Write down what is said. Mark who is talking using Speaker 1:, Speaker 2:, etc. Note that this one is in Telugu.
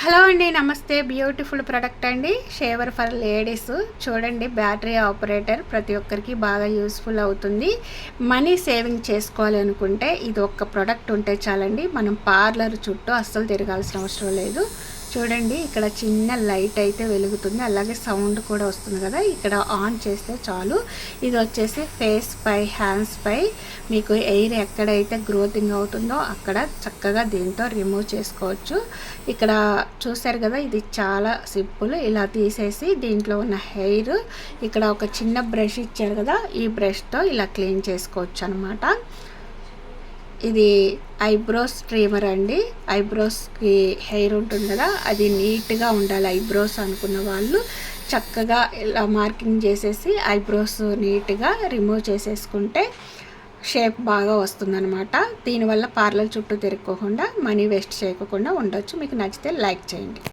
Speaker 1: హలో అండి, నమస్తే. బ్యూటిఫుల్ ప్రోడక్ట్ అండి, షేవర్ ఫర్ లేడీస్. చూడండి, బ్యాటరీ ఆపరేటర్ ప్రతి ఒక్కరికి బాగా యూస్ఫుల్ అవుతుంది. మనీ సేవింగ్ చేసుకోవాలి అనుకుంటే ఇది ఒక్క ప్రోడక్ట్ ఉంటే చాలండి. మనం పార్లర్ చుట్టూ అస్సలు తిరగాల్సిన అవసరం లేదు. చూడండి, ఇక్కడ చిన్న లైట్ అయితే వెలుగుతుంది, అలాగే సౌండ్ కూడా వస్తుంది కదా. ఇక్కడ ఆన్ చేస్తే చాలు. ఇది వచ్చేసి ఫేస్ పై, హ్యాండ్స్ పై మీకు ఎయిర్ ఎక్కడైతే గ్రోతింగ్ అవుతుందో అక్కడ చక్కగా దీంతో రిమూవ్ చేసుకోవచ్చు. ఇక్కడ చూసారు కదా, ఇది చాలా సింపుల్. ఇలా తీసేసి దీంట్లో ఉన్న హెయిర్ ఇక్కడ ఒక చిన్న బ్రష్ ఇచ్చారు కదా, ఈ బ్రష్తో ఇలా క్లీన్ చేసుకోవచ్చు అనమాట. ఇది ఐబ్రోస్ ట్రిమ్మర్ అండి. ఐబ్రోస్కి హెయిర్ ఉంటుంది కదా, అది నీట్గా ఉండాలి. ఐబ్రోస్ అనుకున్న వాళ్ళు చక్కగా ఇలా మార్కింగ్ చేసేసి ఐబ్రోస్ నీట్గా రిమూవ్ చేసేసుకుంటే షేప్ బాగా వస్తుందన్నమాట. దీనివల్ల పార్లర్ చుట్టూ తిరగకుండా మనీ వేస్ట్ చేయకుండా ఉండొచ్చు. మీకు నచ్చితే లైక్ చేయండి.